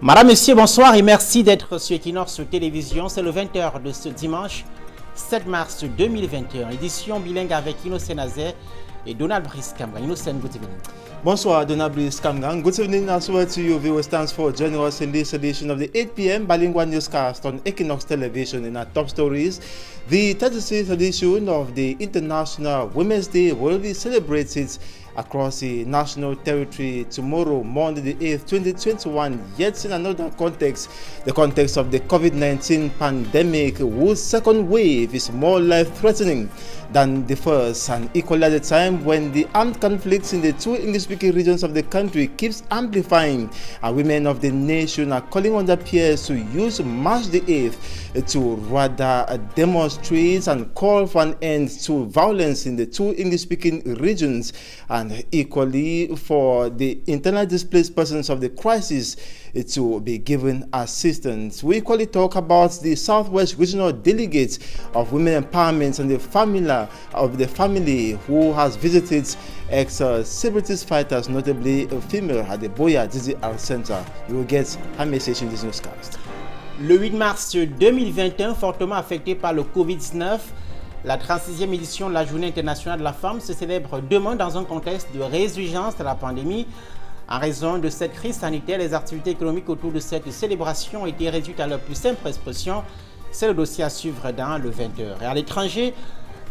Madame, Monsieur, bonsoir et merci d'être sur Equinox Télévision. C'est le 20h de ce dimanche 7 mars 2021. Édition bilingue avec Innocent Nazer et Donald Brice Kamgan. Innocent, good evening. Bonsoir, Donald Brice Kamgan. Good evening as well to you, viewers. Thanks for joining us in this edition of the 8 p.m. bilingual newscast on Equinox Television. In our top stories, the 36th edition of the International Women's Day will be celebrated across the national territory tomorrow, Monday the 8th, 2021, yet in another context, the context of the COVID-19 pandemic, whose second wave is more life-threatening than the first, and equally at the time when the armed conflicts in the two English-speaking regions of the country keeps amplifying, and women of the nation are calling on their peers to use March the 8th to rather demonstrate and call for an end to violence in the two English-speaking regions, and equally for the internally displaced persons of the crisis to be given assistance. We equally talk about the Southwest Regional Delegate of Women Empowerment and the family who has visited ex-separatist fighters, notably a female at the Boya DZR Center. You will get her message in this newscast. Le 8 mars 2021, fortement affecté par le Covid-19, la 36e édition de la Journée internationale de la femme se célèbre demain dans un contexte de résurgence de la pandémie. En raison de cette crise sanitaire, les activités économiques autour de cette célébration ont été réduites à leur plus simple expression. C'est le dossier à suivre dans le 20h. Et à l'étranger,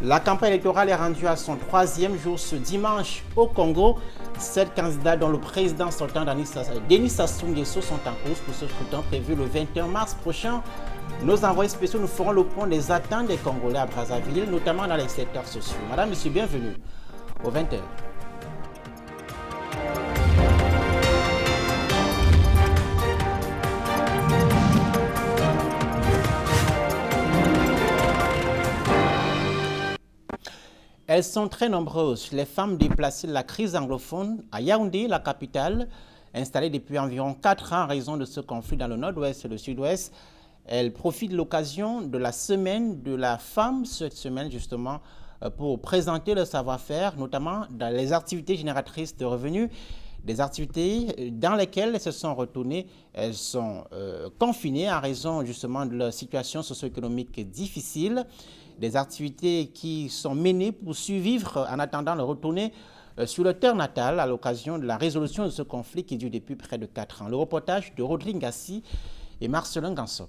la campagne électorale est rendue à son 3e jour ce dimanche au Congo. 7 candidats dont le président sortant Denis Sassou Nguesso sont en course pour ce scrutin prévu le 21 mars prochain. Nos envoyés spéciaux nous feront le point des attentes des Congolais à Brazzaville, notamment dans les secteurs sociaux. Madame, Monsieur, bienvenue au 20h. Elles sont très nombreuses, les femmes déplacées de la crise anglophone à Yaoundé, la capitale, installée depuis environ 4 ans en raison de ce conflit dans le nord-ouest et le sud-ouest. Elles profitent de l'occasion de la semaine de la femme, cette semaine justement, pour présenter leur savoir-faire, notamment dans les activités génératrices de revenus, des activités dans lesquelles elles se sont retournées, elles sont confinées en raison justement de leur situation socio-économique difficile. Des activités qui sont menées pour survivre en attendant de retourner sur leur terre natale à l'occasion de la résolution de ce conflit qui dure depuis près de 4 ans. Le reportage de Rodrigue Gassi et Marcelin Gansop.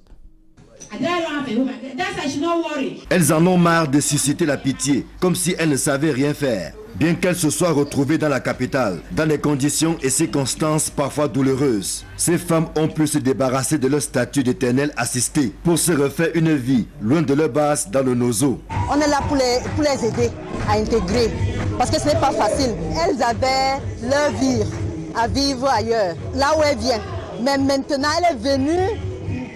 Elles en ont marre de susciter la pitié, comme si elles ne savaient rien faire. Bien qu'elles se soient retrouvées dans la capitale, dans des conditions et circonstances parfois douloureuses, ces femmes ont pu se débarrasser de leur statut d'éternel assisté pour se refaire une vie loin de leur base dans le nozo. On est là pour les aider à intégrer, parce que ce n'est pas facile. Elles avaient leur vie à vivre ailleurs, là où elles viennent. Mais maintenant, elle est venue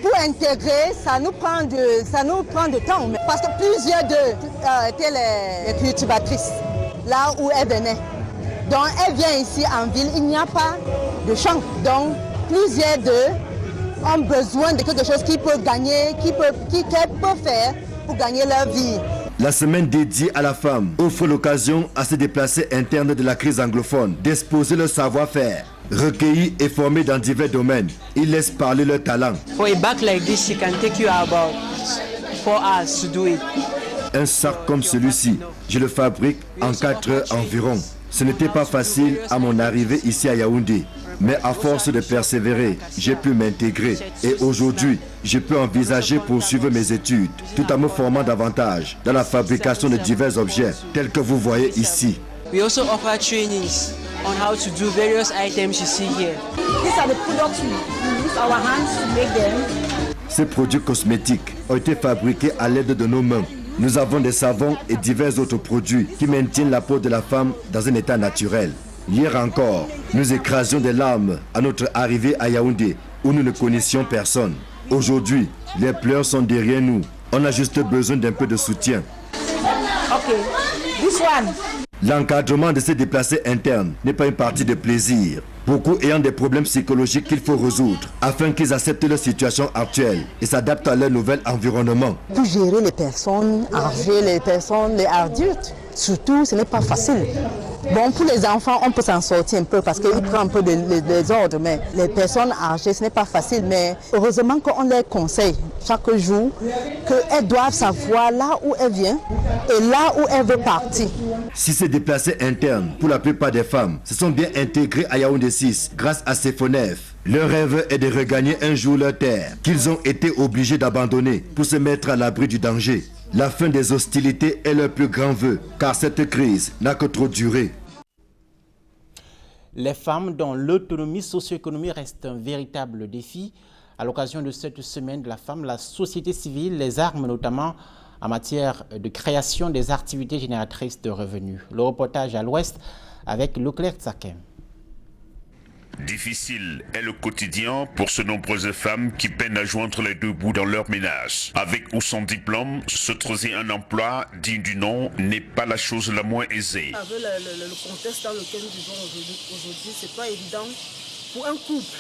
pour intégrer, ça nous prend de temps. Parce que plusieurs d'eux étaient les cultivatrices, là où elles venaient. Donc elles viennent ici en ville, il n'y a pas de champ. Donc plusieurs d'eux ont besoin de quelque chose qu'ils peuvent gagner, qu'elles peuvent faire pour gagner leur vie. La semaine dédiée à la femme offre l'occasion à ces déplacés internes de la crise anglophone d'exposer leur savoir-faire. Recueillis et formés dans divers domaines, ils laissent parler leur talent. For a bag like this, it can take you about 4 hours to do it. Un sac comme celui-ci, je le fabrique en 4 heures environ. Ce n'était pas facile à mon arrivée ici à Yaoundé, mais à force de persévérer, j'ai pu m'intégrer. Et aujourd'hui, je peux envisager poursuivre mes études, tout en me formant davantage dans la fabrication de divers objets, tels que vous voyez ici. We also offer trainings on how to do various items you see here. These are the products we use our hands to make them. Ces produits cosmétiques ont été fabriqués à l'aide de nos mains. Nous avons des savons et divers autres produits qui maintiennent la peau de la femme dans un état naturel. Hier encore, nous écrasions des larmes à notre arrivée à Yaoundé, où nous ne connaissions personne. Aujourd'hui, les pleurs sont derrière nous. On a juste besoin d'un peu de soutien. Okay, this one. L'encadrement de ces déplacés internes n'est pas une partie de plaisir. Beaucoup ayant des problèmes psychologiques qu'il faut résoudre afin qu'ils acceptent leur situation actuelle et s'adaptent à leur nouvel environnement. Pour gérer les personnes âgées, les adultes, surtout, ce n'est pas facile. Bon, pour les enfants, on peut s'en sortir un peu parce qu'ils prennent un peu des ordres, mais les personnes âgées, ce n'est pas facile. Mais heureusement qu'on les conseille chaque jour qu'elles doivent savoir là où elles viennent et là où elles veulent partir. Si ces déplacés internes, pour la plupart des femmes, se sont bien intégrés à Yaoundé 6 grâce à ces FONEF, leur rêve est de regagner un jour leur terre qu'ils ont été obligés d'abandonner pour se mettre à l'abri du danger. La fin des hostilités est leur plus grand vœu, car cette crise n'a que trop duré. Les femmes dont l'autonomie socio-économique reste un véritable défi. À l'occasion de cette semaine de la femme, la société civile les arme notamment en matière de création des activités génératrices de revenus. Le reportage à l'ouest avec Leclerc Tsakem. Difficile est le quotidien pour ce nombreuses femmes qui peinent à joindre les deux bouts dans leur ménage. Avec ou sans diplôme, se trouver un emploi digne du nom n'est pas la chose la moins aisée. Avec le contexte dans lequel nous vivons aujourd'hui, c'est pas évident pour un couple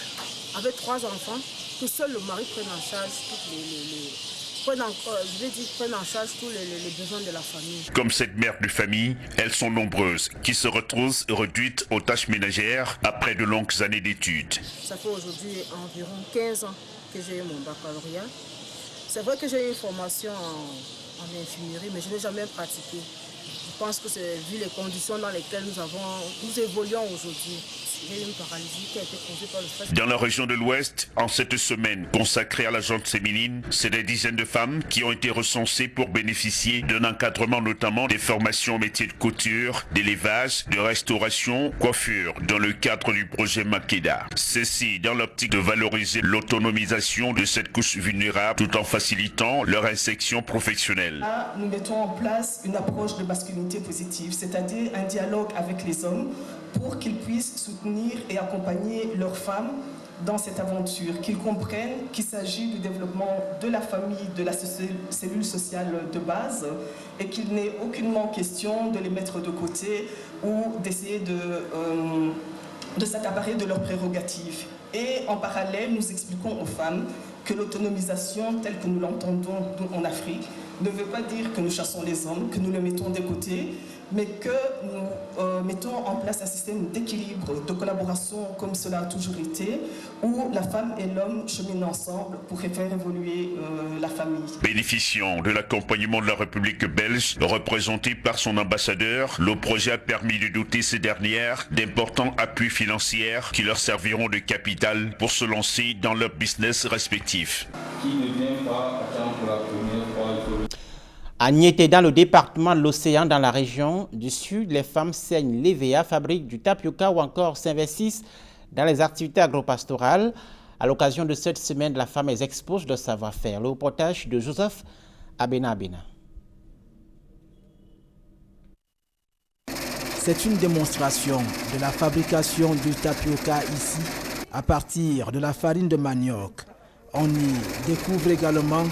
avec 3 enfants que seul le mari prenne en charge prennent en charge tous les besoins de la famille. Comme cette mère de famille, elles sont nombreuses qui se retrouvent réduites aux tâches ménagères après de longues années d'études. Ça fait aujourd'hui environ 15 ans que j'ai eu mon baccalauréat. C'est vrai que j'ai eu une formation en infirmerie, mais je n'ai jamais pratiqué. Je pense que c'est vu les conditions dans lesquelles nous évoluons aujourd'hui. J'ai une paralysie qui a été causée par le stress. Dans la région de l'Ouest, en cette semaine consacrée à la gente féminine, c'est des dizaines de femmes qui ont été recensées pour bénéficier d'un encadrement, notamment des formations aux métiers de couture, d'élevage, de restauration, coiffure, dans le cadre du projet Makeda. Ceci dans l'optique de valoriser l'autonomisation de cette couche vulnérable tout en facilitant leur insertion professionnelle. Là, nous mettons en place une approche de masculinité positive, c'est-à-dire un dialogue avec les hommes pour qu'ils puissent soutenir et accompagner leurs femmes dans cette aventure, qu'ils comprennent qu'il s'agit du développement de la famille, de la cellule sociale de base, et qu'il n'est aucunement question de les mettre de côté ou d'essayer de s'accaparer de leurs prérogatives. Et en parallèle, nous expliquons aux femmes que l'autonomisation telle que nous l'entendons en Afrique ne veut pas dire que nous chassons les hommes, que nous les mettons de côté, mais que nous mettons en place un système d'équilibre, de collaboration comme cela a toujours été, où la femme et l'homme cheminent ensemble pour faire évoluer la famille. Bénéficiant de l'accompagnement de la République belge, représenté par son ambassadeur, le projet a permis de doter ces dernières d'importants appuis financiers qui leur serviront de capital pour se lancer dans leur business respectif. Qui ne vient pas attendre la première fois. À Niété, dans le département de l'Océan, dans la région du Sud, les femmes saignent l'EVA, fabriquent du tapioca ou encore s'investissent dans les activités agropastorales. À l'occasion de cette semaine de la femme, elles exposent leur savoir-faire. Le reportage de Joseph Abena. C'est une démonstration de la fabrication du tapioca ici à partir de la farine de manioc. On y découvre également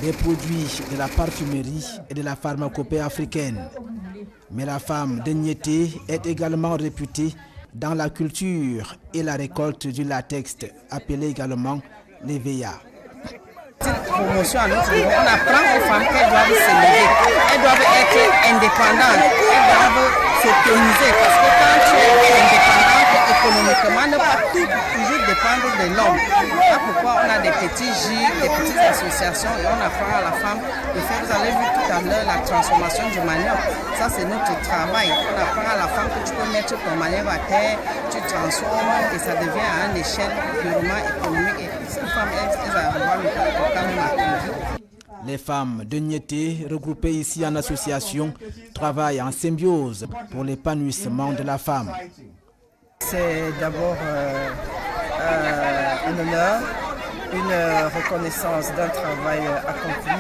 des produits de la parfumerie et de la pharmacopée africaine. Mais la femme de Niété est également réputée dans la culture et la récolte du latex, appelé également l'EVA. Cette promotion à notre niveau, on apprend aux femmes qu'elles doivent s'élever, elles doivent être indépendantes, elles doivent s'autonomiser parce que quand tu es indépendante économiquement, ne pas toujours dépendre de l'homme. Là pourquoi on a des petits gîtes, des petites associations et on apprend à la femme de faire, vous avez vu tout à l'heure la transformation du manioc. Ça c'est notre travail. On apprend à la femme que tu peux mettre ton manioc à terre, tu transformes et ça devient à une échelle purement économique. Et ces femmes, elles arrivent quand même à vivre. Les femmes de Niété, regroupées ici en association, travaillent en symbiose pour l'épanouissement de la femme. C'est d'abord un honneur, une reconnaissance d'un travail accompli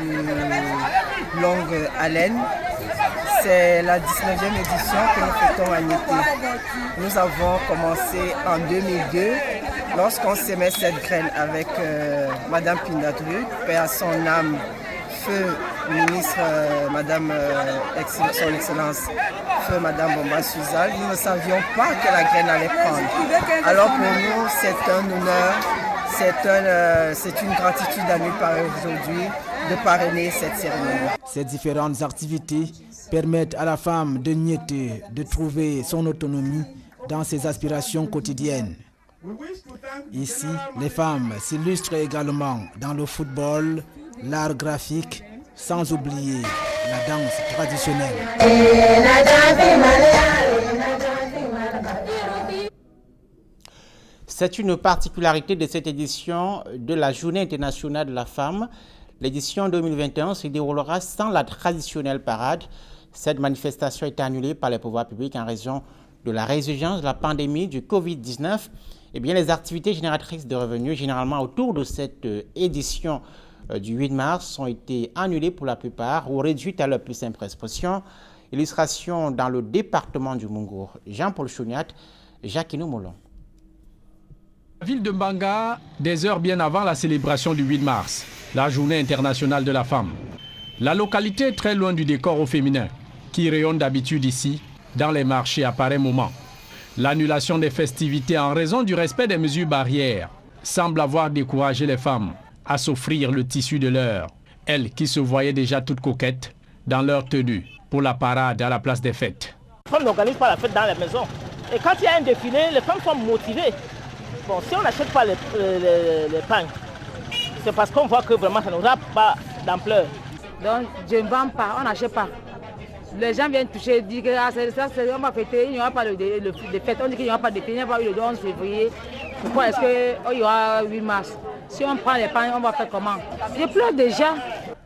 de longue haleine. C'est la 19e édition que nous fêtons à Niété. Nous avons commencé en 2002 lorsqu'on s'aimait cette graine avec Madame Pindatru, paix à son âme, feu ministre, Madame son Excellence, feu Madame Bomba Suzal. Nous ne savions pas que la graine allait prendre. Alors pour nous, c'est un honneur, c'est une gratitude à nous par aujourd'hui de parrainer cette cérémonie. Ces différentes activités permettent à la femme de Niété de trouver son autonomie dans ses aspirations quotidiennes. Ici, les femmes s'illustrent également dans le football, l'art graphique, sans oublier la danse traditionnelle. C'est une particularité de cette édition de la Journée internationale de la femme. L'édition 2021 se déroulera sans la traditionnelle parade. Cette manifestation a été annulée par les pouvoirs publics en raison de la résurgence de la pandémie du Covid-19. Eh bien, les activités génératrices de revenus, généralement autour de cette édition du 8 mars, ont été annulées pour la plupart ou réduites à leur plus simple expression. Illustration dans le département du Mungour. Jean-Paul Chouniat, Jacquino Molon. La ville de Mbanga, des heures bien avant la célébration du 8 mars, la journée internationale de la femme. La localité est très loin du décor au féminin, qui rayonne d'habitude ici, dans les marchés à pareil moment. L'annulation des festivités en raison du respect des mesures barrières semble avoir découragé les femmes à s'offrir le tissu de l'heure, elles qui se voyaient déjà toutes coquettes dans leur tenue pour la parade à la place des fêtes. On n'organise pas la fête dans la maison. Et quand il y a un défilé, les femmes sont motivées. Bon, si on n'achète pas les pagnes, c'est parce qu'on voit que vraiment ça n'aura pas d'ampleur. Donc je ne vends pas, on n'achète pas. Les gens viennent toucher, disent que on va fêter, il n'y aura pas de fête. On dit qu'il n'y aura pas de fête, il n'y a pas eu le 11 février. Pourquoi est-ce qu'il y aura 8 mars? Si on prend les pagnes, on va faire comment? Je pleure déjà.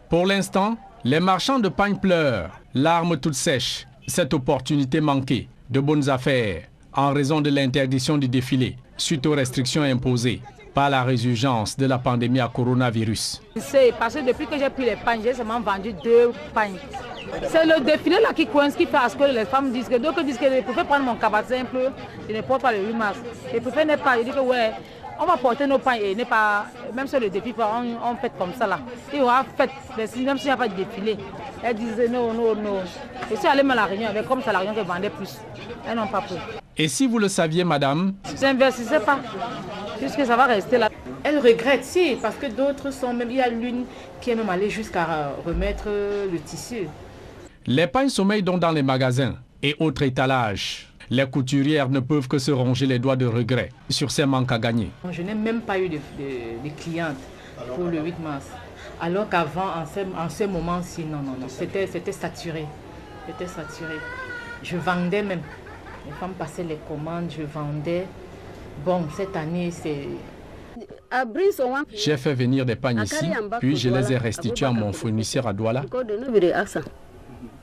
Pour l'instant, les marchands de pagnes pleurent, larmes toutes sèches. Cette opportunité manquée de bonnes affaires en raison de l'interdiction du défilé suite aux restrictions imposées par la résurgence de la pandémie à coronavirus. C'est parce que depuis que j'ai pris les pagnes, j'ai seulement vendu 2 pagnes. C'est le défilé là qui coince, qui fait à ce que les femmes disent que d'autres disent que je préfère prendre mon cabatin un peu, je ne porte pas le 8 mars. Je préfère ne pas, je dis que ouais, on va porter nos pagnes et ne pas, même sur le défilé, on fait comme ça là. Il y aura fête, même s'il n'y a pas de défilé. Elles disaient non. Je suis allée à la réunion avec comme ça la réunion qui vendait plus. Elles n'ont pas pris. Et si vous le saviez, madame? Je n'investissais pas, puisque ça va rester là. Elle regrette, si, parce que d'autres sont même, il y a l'une qui est même allée jusqu'à remettre le tissu. Les pagnes sommeillent donc dans les magasins et autres étalages. Les couturières ne peuvent que se ronger les doigts de regret sur ces manques à gagner. Je n'ai même pas eu de clientes pour le 8 mars. Alors qu'avant, en ce moment-ci, non, c'était saturé. C'était saturé. Je vendais même. Les femmes passaient les commandes, je vendais. Bon, cette année, c'est... J'ai fait venir des pagnes ici, puis je les ai restitués à mon fournisseur à Douala.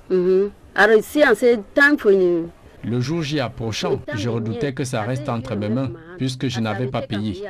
Le jour J approchant, je redoutais que ça reste entre mes mains, puisque je n'avais pas payé.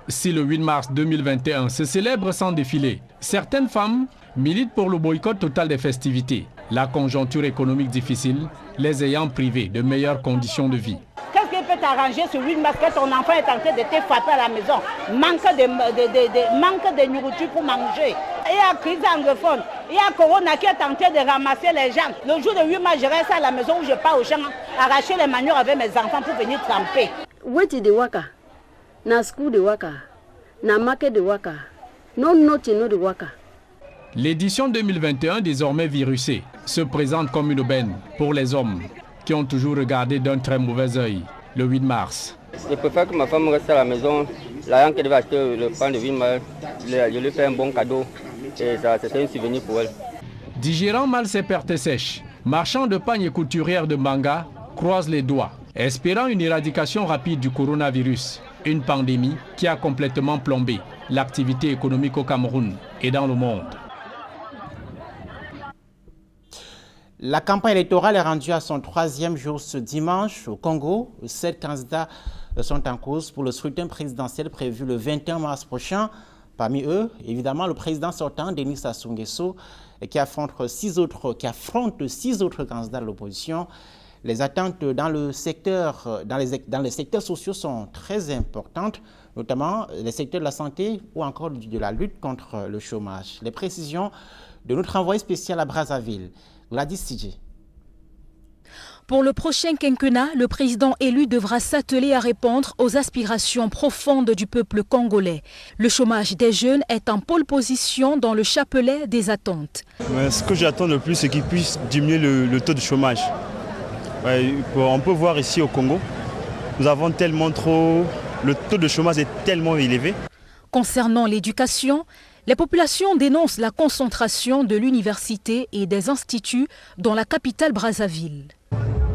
Si le 8 mars 2021 se célèbre sans défilé, certaines femmes militent pour le boycott total des festivités, la conjoncture économique difficile les ayant privées de meilleures conditions de vie. Qu'est-ce qui peut t'arranger ce 8 mars que ton enfant est en train de te frapper à la maison? Manque de nourriture pour manger. Il y a crise anglophone. Il y a Corona qui est en train de ramasser les gens. Le jour de 8 mars, je reste à la maison où je pars au champ, arracher les maniocs avec mes enfants pour venir tremper. De waka, na school de waka, na market de waka, no de waka. L'édition 2021, désormais virusée, se présente comme une aubaine pour les hommes qui ont toujours regardé d'un très mauvais œil le 8 mars. Je préfère que ma femme reste à la maison. L'argent qu'elle devait acheter le pain de 8 mars, je lui fais un bon cadeau et c'était un souvenir pour elle. Digérant mal ses pertes sèches, marchands de pagnes et couturières de Mbanga croisent les doigts, espérant une éradication rapide du coronavirus, une pandémie qui a complètement plombé l'activité économique au Cameroun et dans le monde. La campagne électorale est rendue à son 3e jour ce dimanche au Congo. 7 candidats sont en cause pour le scrutin présidentiel prévu le 21 mars prochain. Parmi eux, évidemment, le président sortant, Denis Sassou Nguesso, qui affronte 6 autres candidats de l'opposition. Les attentes dans les secteurs sociaux sont très importantes, notamment les secteurs de la santé ou encore de la lutte contre le chômage. Les précisions de notre envoyé spécial à Brazzaville, Gladys Tidje. Pour le prochain quinquennat, le président élu devra s'atteler à répondre aux aspirations profondes du peuple congolais. Le chômage des jeunes est en pole position dans le chapelet des attentes. Mais ce que j'attends le plus, c'est qu'il puisse diminuer le taux de chômage. On peut voir ici au Congo, nous avons tellement trop... Le taux de chômage est tellement élevé. Concernant l'éducation, les populations dénoncent la concentration de l'université et des instituts dans la capitale Brazzaville.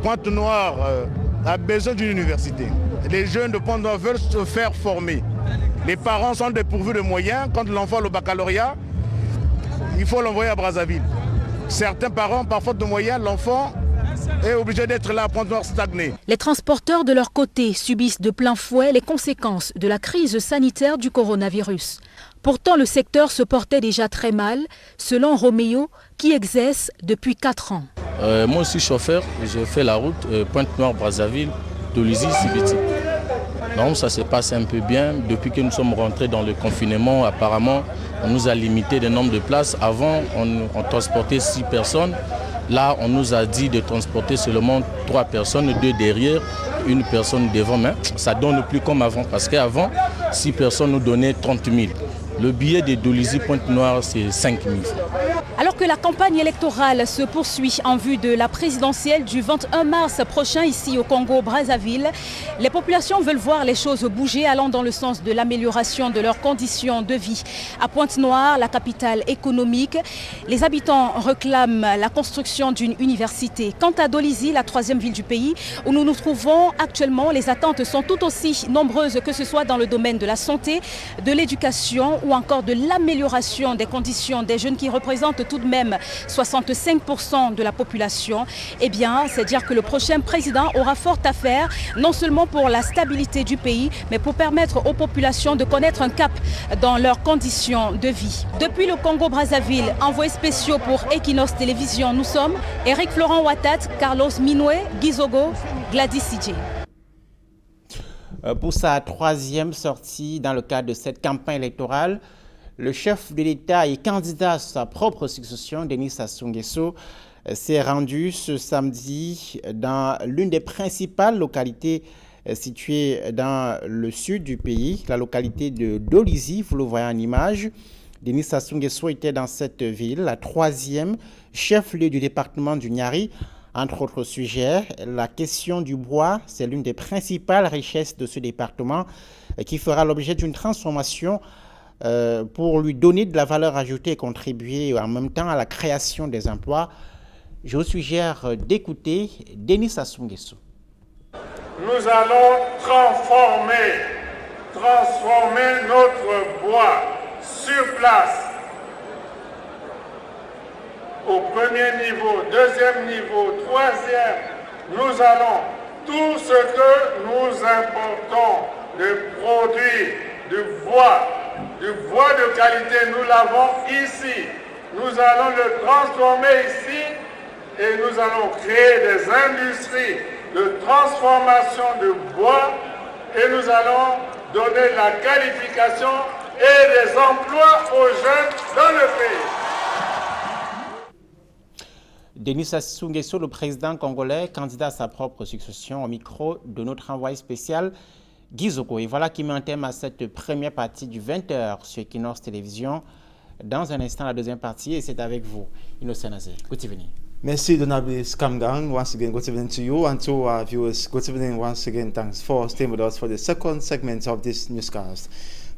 Pointe-Noire a besoin d'une université. Les jeunes de Pointe-Noire veulent se faire former. Les parents sont dépourvus de moyens. Quand l'enfant a le baccalauréat, il faut l'envoyer à Brazzaville. Certains parents, par faute de moyens, l'enfant est obligé d'être là à Pointe-Noire stagné. Les transporteurs de leur côté subissent de plein fouet les conséquences de la crise sanitaire du coronavirus. Pourtant, le secteur se portait déjà très mal, selon Roméo, qui exerce depuis 4 ans. Moi aussi chauffeur, j'ai fait la route Pointe-Noire-Brazzaville, Dolisie-Sibiti. Donc ça se passe un peu bien. Depuis que nous sommes rentrés dans le confinement, apparemment, on nous a limité le nombre de places. Avant, on transportait 6 personnes. Là, on nous a dit de transporter seulement 3 personnes, 2 derrière, 1 personne devant. Mais ça ne donne plus comme avant, parce qu'avant, 6 personnes nous donnaient 30 000. Le billet de Dolisie Pointe-Noire, c'est 5 000. Alors que la campagne électorale se poursuit en vue de la présidentielle du 21 mars prochain ici au Congo-Brazzaville, les populations veulent voir les choses bouger allant dans le sens de l'amélioration de leurs conditions de vie. À Pointe-Noire, la capitale économique, les habitants réclament la construction d'une université. Quant à Dolisie, la 3e ville du pays, où nous nous trouvons actuellement, les attentes sont tout aussi nombreuses, que ce soit dans le domaine de la santé, de l'éducation ou encore de l'amélioration des conditions des jeunes qui représentent tout de même 65% de la population. Eh bien, c'est dire que le prochain président aura fort à faire, non seulement pour la stabilité du pays, mais pour permettre aux populations de connaître un cap dans leurs conditions de vie. Depuis le Congo-Brazzaville, envoyés spéciaux pour Equinox Télévision, nous sommes Eric Florent Ouattat, Carlos Minoué, Gizogo, Gladys CJ. Pour sa 3e sortie dans le cadre de cette campagne électorale, le chef de l'État et candidat à sa propre succession, Denis Sassou Nguesso, s'est rendu ce samedi dans l'une des principales localités situées dans le sud du pays, la localité de Dolisie, vous le voyez en image. Denis Sassou Nguesso était dans cette ville, la 3e chef-lieu du département du Niari. Entre autres sujets, la question du bois, c'est l'une des principales richesses de ce département qui fera l'objet d'une transformation pour lui donner de la valeur ajoutée et contribuer en même temps à la création des emplois. Je vous suggère d'écouter Denis Sassou Nguesso. Nous allons transformer notre bois sur place. Au premier niveau, 2e niveau, 3e, nous allons tout ce que nous importons de produits, de bois de qualité, nous l'avons ici. Nous allons le transformer ici et nous allons créer des industries de transformation de bois et nous allons donner la qualification et des emplois aux jeunes dans le pays. Denis Sassou Nguesso, le président congolais, candidat à sa propre succession, au micro de notre envoyé spécial Gizogo. Et voilà qui met un thème à cette première partie du 20h sur Equinox Télévision. Dans un instant, la deuxième partie, et c'est avec vous, Innocent Nazé. Good evening. Merci, Donabli Skamgang. Once again, good evening to you and to our viewers. Good evening once again. Thanks for staying with us for the second segment of this newscast.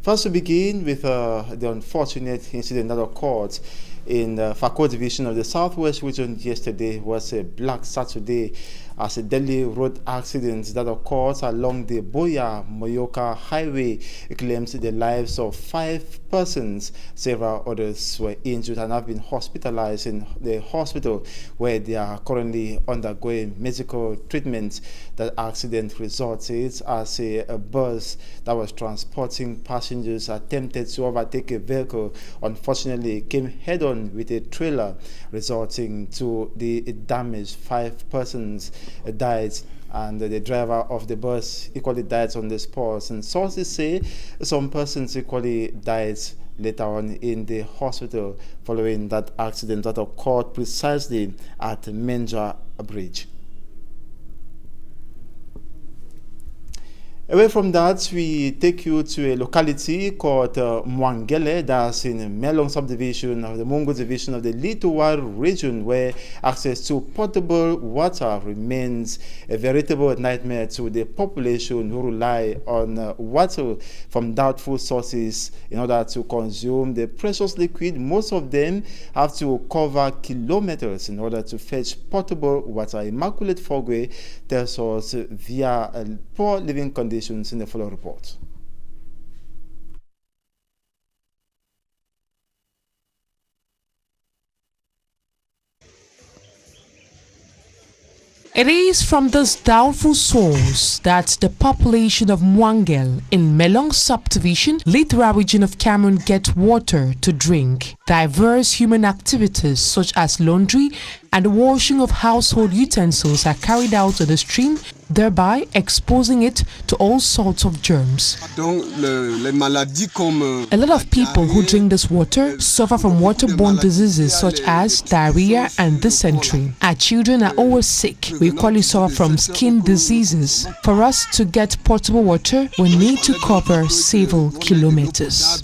First, we begin with the unfortunate incident that occurred in Fako division of the Southwest region yesterday. Was a Black Saturday as a deadly road accident that occurred along the Boya-Moyoka highway. It claims the lives of 5 persons. Several others were injured and have been hospitalized in the hospital where they are currently undergoing medical treatment. That accident resulted as a bus that was transporting passengers attempted to overtake a vehicle. Unfortunately, came head-on with a trailer, resulting to the damage. 5 persons died, and the driver of the bus equally died on the spot. And sources say some persons equally died later on in the hospital following that accident that occurred precisely at Menja Bridge. Away from that, we take you to a locality called Mwangele, that's in Melong subdivision of the Mungo division of the Litowa region, where access to potable water remains a veritable nightmare to the population who rely on water from doubtful sources in order to consume the precious liquid. Most of them have to cover kilometers in order to fetch potable water. Immaculate Fogwe tells us via poor living conditions in the following report. It is from this doubtful source that the population of Mwangel in Melong subdivision, Litowa region of Cameroon, get water to drink. Diverse human activities such as laundry and the washing of household utensils are carried out in the stream, thereby exposing it to all sorts of germs. A lot of people who drink this water suffer from waterborne diseases such as diarrhea and dysentery. Our children are always sick. We equally suffer from skin diseases. For us to get potable water, we need to cover several kilometers.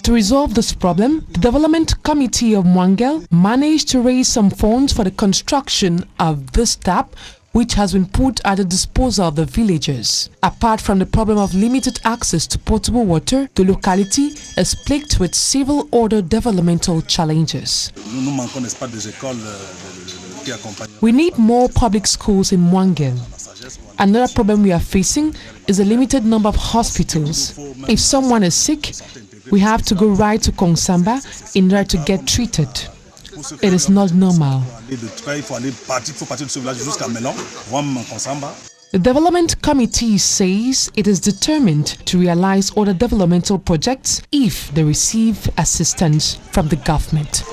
To resolve this problem, the Development Committee of Mwangel managed to raise some funds for the construction of this tap, which has been put at the disposal of the villagers. Apart from the problem of limited access to potable water, the locality is plagued with several other developmental challenges. We need more public schools in Mwangel. Another problem we are facing is a limited number of hospitals. If someone is sick, we have to go right to Kongsamba in order to get treated. It is not normal. The Development Committee says it is determined to realize other developmental projects if they receive assistance from the government.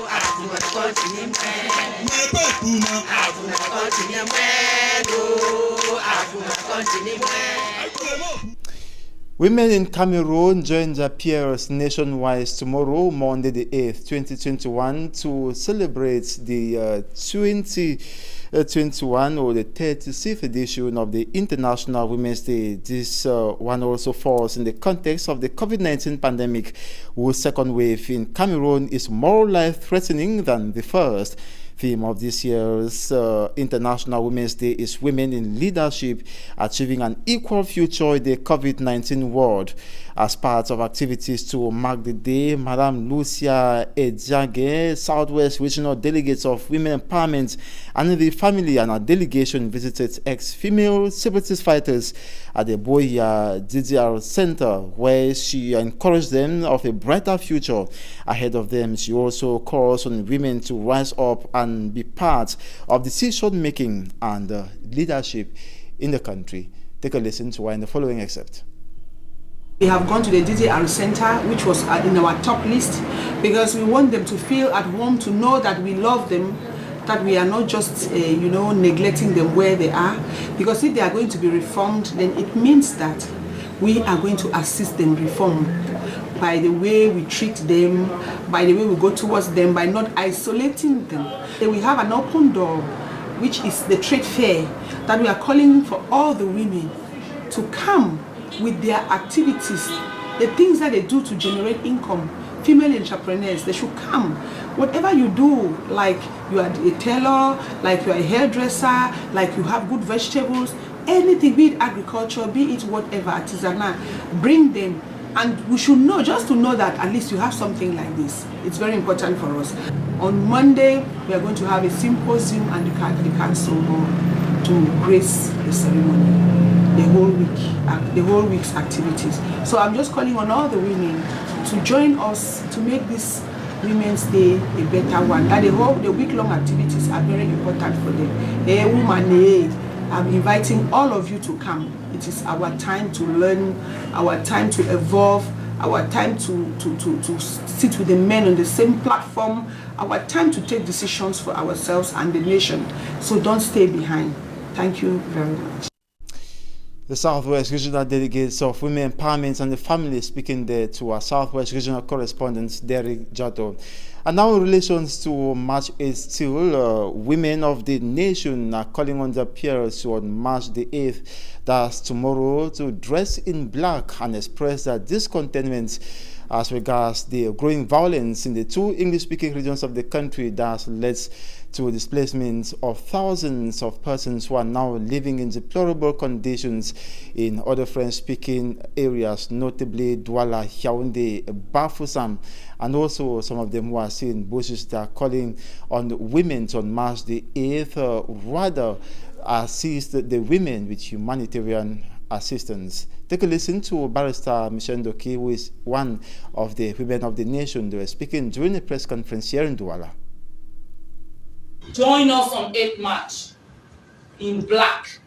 Women in Cameroon join their peers nationwide tomorrow, Monday the 8th, 2021, to celebrate the 2021 or the 36th edition of the International Women's Day. This one also falls in the context of the COVID-19 pandemic, whose second wave in Cameroon is more life-threatening than the first. Theme of this year's International Women's Day is Women in Leadership, Achieving an Equal Future in the COVID-19 World. As part of activities to mark the day, Madame Lucia Ediage, Southwest Regional Delegates of Women Empowerment and the Family, and a delegation visited ex-female separatist fighters at the Boya DDR Center, where she encouraged them of a brighter future ahead of them. She also calls on women to rise up and be part of decision-making and leadership in the country. Take a listen to her in the following excerpt. We have gone to the DDR Center, which was in our top list, because we want them to feel at home, to know that we love them, that we are not just, neglecting them where they are. Because if they are going to be reformed, then it means that we are going to assist them reform by the way we treat them, by the way we go towards them, by not isolating them. Then we have an open door, which is the trade fair, that we are calling for all the women to come with their activities, the things that they do to generate income. Female entrepreneurs, they should come. Whatever you do, like you are a tailor, like you are a hairdresser, like you have good vegetables, anything, be it agriculture, be it whatever, artisanal, bring them. And we should know, just to know that at least you have something like this. It's very important for us. On Monday, we are going to have a symposium and the council to grace the ceremony, the whole week's activities. So I'm just calling on all the women to join us to make this Women's Day a better one. That the week-long activities are very important for them. I'm inviting all of you to come. It is our time to learn, our time to evolve, our time to sit with the men on the same platform, our time to take decisions for ourselves and the nation. So don't stay behind. Thank you very much. The Southwest Regional Delegates of Women Empowerment and the Family speaking there to our Southwest Regional Correspondent, Derek Jato. And now in relation to March 8th still, women of the nation are calling on their peers on March the 8th, that's tomorrow, to dress in black and express their discontentment as regards the growing violence in the two English-speaking regions of the country that led to displacement of thousands of persons who are now living in deplorable conditions in other French-speaking areas, notably Douala, Yaoundé, Bafoussam, and also some of them who are seeing bushes that are calling on women to on March the 8th, rather assist the women with humanitarian assistance. Take a listen to Barrister Michelle Ndoki, who is one of the women of the nation. They were speaking during a press conference here in Douala. Join us on 8th March in black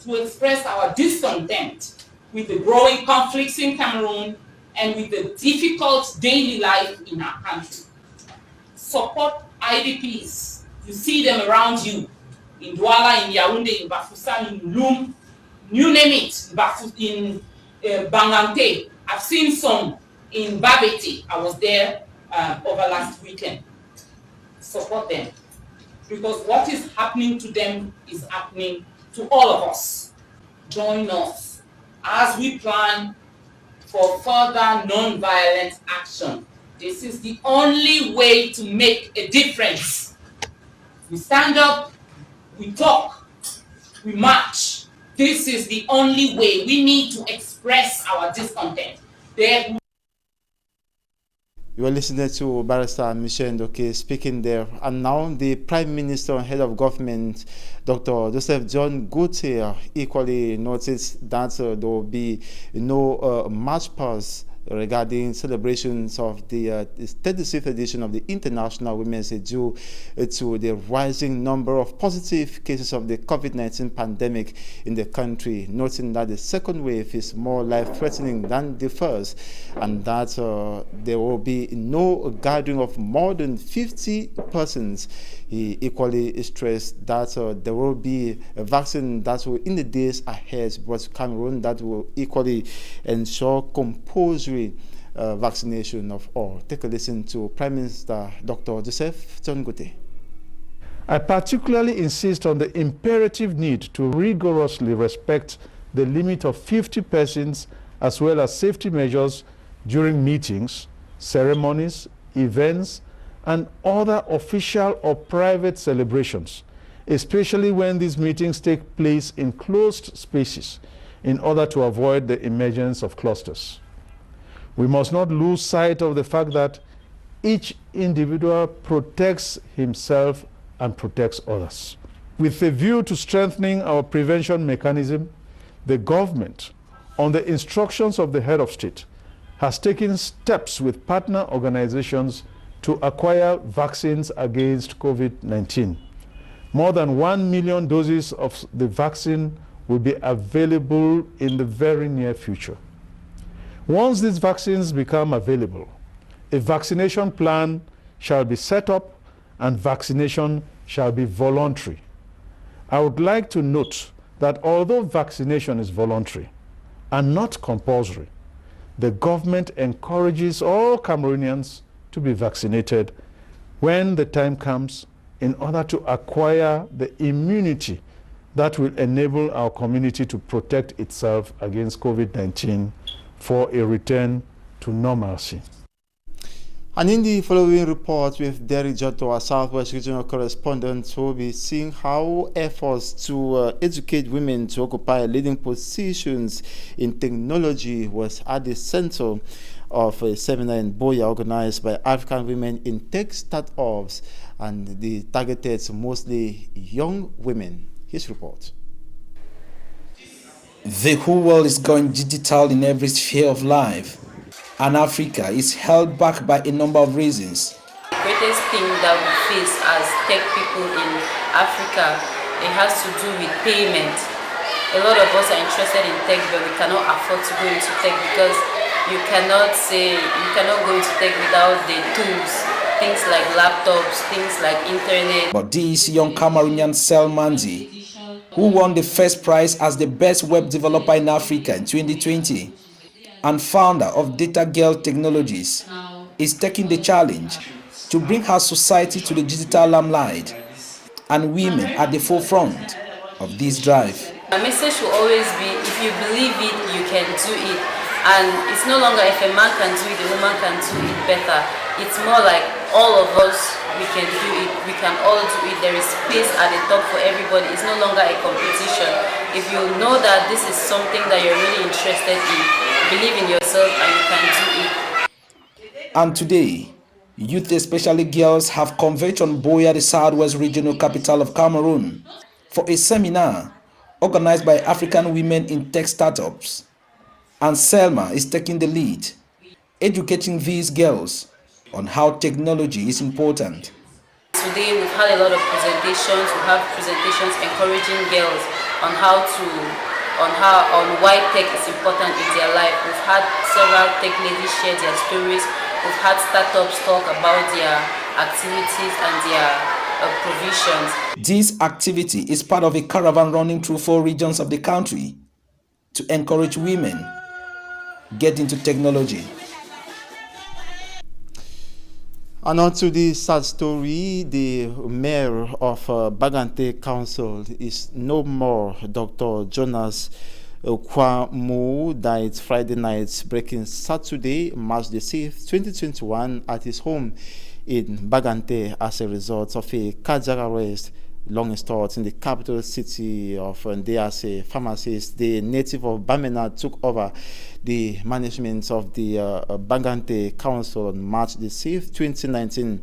to express our discontent with the growing conflicts in Cameroon and with the difficult daily life in our country. Support IDPs. You see them around you in Douala, in Yaoundé, in Bafoussam, in Loum, you name it, in Bangante. I've seen some in Babeti. I was there over last weekend. Support them, because what is happening to them is happening to all of us. Join us as we plan for further non-violent action. This is the only way to make a difference. We stand up, we talk, we march. This is the only way. We need to express our discontent. You are listening to Barrister Michelle Ndoki speaking there. And now the Prime Minister and Head of Government, Dr. Joseph John Gauthier, equally noticed that there will be no march past regarding celebrations of the 36th edition of the International Women's Day due to the rising number of positive cases of the COVID-19 pandemic in the country, noting that the second wave is more life-threatening than the first, and that there will be no gathering of more than 50 persons. He equally stressed that there will be a vaccine that will, in the days ahead, brought Cameroon that will equally ensure compulsory vaccination of all. Take a listen to Prime Minister Dr. Joseph John Gauthier. I particularly insist on the imperative need to rigorously respect the limit of 50 persons as well as safety measures during meetings, ceremonies, events, and other official or private celebrations, especially when these meetings take place in closed spaces in order to avoid the emergence of clusters. We must not lose sight of the fact that each individual protects himself and protects others. With a view to strengthening our prevention mechanism, the government, on the instructions of the head of state, has taken steps with partner organizations to acquire vaccines against COVID-19. More than 1 million doses of the vaccine will be available in the very near future. Once these vaccines become available, a vaccination plan shall be set up and vaccination shall be voluntary. I would like to note that although vaccination is voluntary and not compulsory, the government encourages all Cameroonians to be vaccinated when the time comes in order to acquire the immunity that will enable our community to protect itself against COVID-19 for a return to normalcy. And in the following report with Derek Jato, our Southwest Regional Correspondent, we'll be seeing how efforts to educate women to occupy leading positions in technology was at the center of a seminar in Boya organized by African women in tech startups, and they targeted mostly young women. His report. The whole world is going digital in every sphere of life, and Africa is held back by a number of reasons. The greatest thing that we face as tech people in Africa, it has to do with payment. A lot of us are interested in tech, but we cannot afford to go into tech because you cannot go into tech without the tools, things like laptops, things like internet. But this young Cameroonian Sel Manzi who won the first prize as the best web developer in Africa in 2020, and founder of Data Girl Technologies, is taking the challenge to bring her society to the digital limelight and women at the forefront of this drive. My message will always be, if you believe it, you can do it. And it's no longer if a man can do it, a woman can do it better. It's more like all of us, we can do it, we can all do it. There is space at the top for everybody. It's no longer a competition. If you know that this is something that you're really interested in, believe in yourself and you can do it. And today, youth, especially girls, have converged on Buea, the southwest regional capital of Cameroon, for a seminar organized by African women in tech startups. And Selma is taking the lead, educating these girls on how technology is important. Today we've had a lot of presentations. We have presentations encouraging girls on on why tech is important in their life. We've had several tech ladies share their stories. We've had startups talk about their activities and their provisions. This activity is part of a caravan running through 4 regions of the country to encourage women get into technology. And on to the sad story, the mayor of Bagante Council is no more. Dr. Jonas Kwamu died Friday night, breaking Saturday, March the 6th, 2021, at his home in Bagante as a result of a cardiac arrest. Long stored in the capital city of Ndiase. Pharmacist, the native of Bamena, took over the management of the Bagante Council on March the 6th, 2019.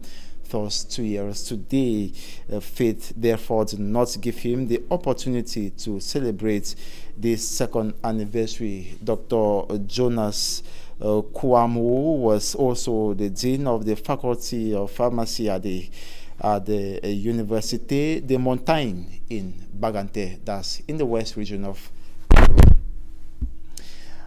Thus 2 years today. Fate therefore did not give him the opportunity to celebrate this second anniversary. Dr. Jonas Kwamu was also the dean of the Faculty of Pharmacy at the Université de Montagne in Bagante, that's in the west region of Cameroon.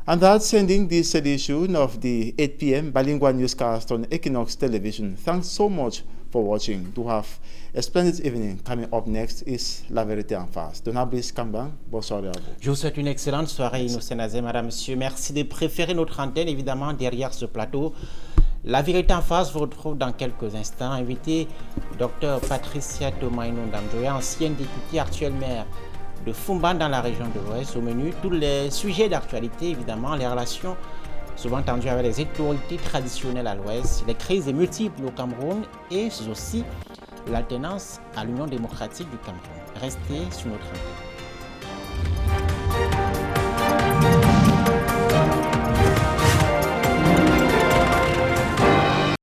And that's ending this edition of the 8 p.m. bilingual newscast on Equinox Television. Thanks so much for watching. Do have a splendid evening. Coming up next is La Vérité en face. Donablis Kambang, bonsoir à vous. Je vous souhaite une excellente soirée, Innocent Nazé, madame, monsieur. Merci de préférer notre antenne, évidemment, derrière ce plateau. La Vérité en face vous retrouve dans quelques instants. Invité Dr Patricia Tomaino Ndamjoya, ancienne députée, actuelle maire de Fumban dans la région de l'Ouest. Au menu, tous les sujets d'actualité, évidemment, les relations souvent tendues avec les autorités traditionnelles à l'Ouest, les crises multiples au Cameroun et aussi l'alternance à l'Union démocratique du Cameroun. Restez sur notre antenne.